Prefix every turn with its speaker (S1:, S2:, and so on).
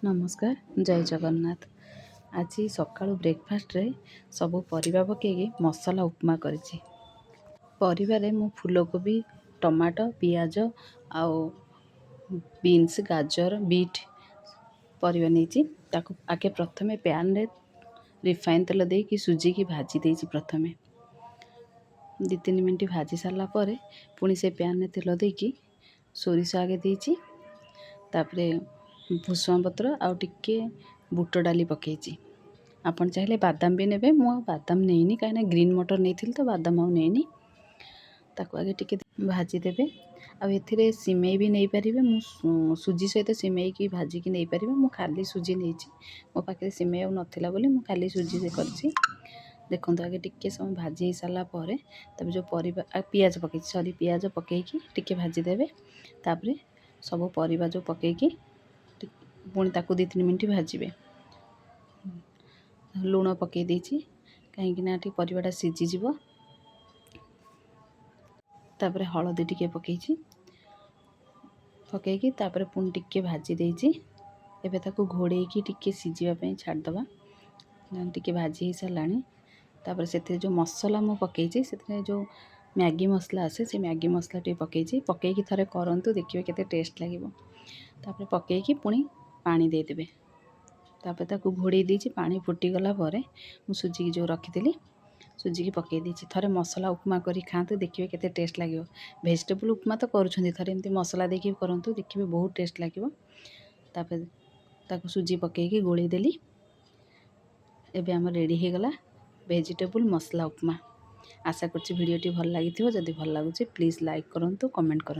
S1: नमस्कार जय जगन्नाथ। आज सकाळु ब्रेकफास्ट रे सबु परिबा पकेकी मसला उपमा करिछि। परिबारे मु फूलकोबी टमाटो पियाज आउ बीन्स गाजर बीट परिबा नेछि। ताकु आगे प्रथमे पैन रे रिफाइन तेल देकी सुजी की भाजी देछि। प्रथमे 2-3 मिनट भाजी सारला परे पुणी से पैन रे तेल देकी सोरिष आगे देछि। तापरे भूसुंग पत्र आउ टिके बुट डाली पकेछि। आपन चाहिले बादाम भी नेबे। मु बादाम नेइनी काहे ग्रीन मटर नेइथिल तो बादाम आउ नेइनी। ताको आगे टिके भाजी देबे। आ एथिरे सिमेई भी नहीं परिबे। मु सुजी सहित सिमेई की भाजी की नहीं परिबे। मु खाली सुजी नेइछि। मो पाखे सिमेई आउ नथिला बोली मु खाली सुजी से करछि। देखंतु आगे टिके समय भाजी हे साला परे तबे जो परिबा पियाज पकेछि सॉरी पियाज पकेकी टिके भाजी देबे। तापरे सब परिबा जो पकेकी पुणी ताकू 2-3 मिनट भाजबे। लूण पकई देछि कहीं ना टी परिबाटा सिझी जिवो। तापरे हळदी टिके पकेछि पकेकी तापरे पुणी टिके भाजी देछि। एबे ताकू घोड़ेकी टिके सिझिबा पई छाड़ दबा। टिके भाजी हे सालानी। तापरे सेते जो मसला मु पकेछि सेते जो मैगी मसला आसे से मैगी मसला टे पकेछि। पकेकी थरे करंतु देखिबे केते टेस्ट लागिवो। तापरे पकेकी पुणी पानी दे देबे। तापरे ताकू घोड़े देछि। पानी फुटी गला परे मु सुजी की जो रखिथिली सुजी की पकई देछि। थरे मसला उपमा करी खांतु देखिबे केते टेस्ट लागिवो। वेजिटेबल उपमा तो करूछंती थरे एमती मसला देकी करंतु देखिबे बहुत टेस्ट लागिवो। तापरे ताकू सुजी पकेकी गोळी देली। एबे हम रेडी हे गला वेजिटेबल मसला उपमा। आशा करछि वीडियोटी भल लागिथिबो। जदि भल लागुछि प्लीज लाइक करंतु कमेंट करंतु।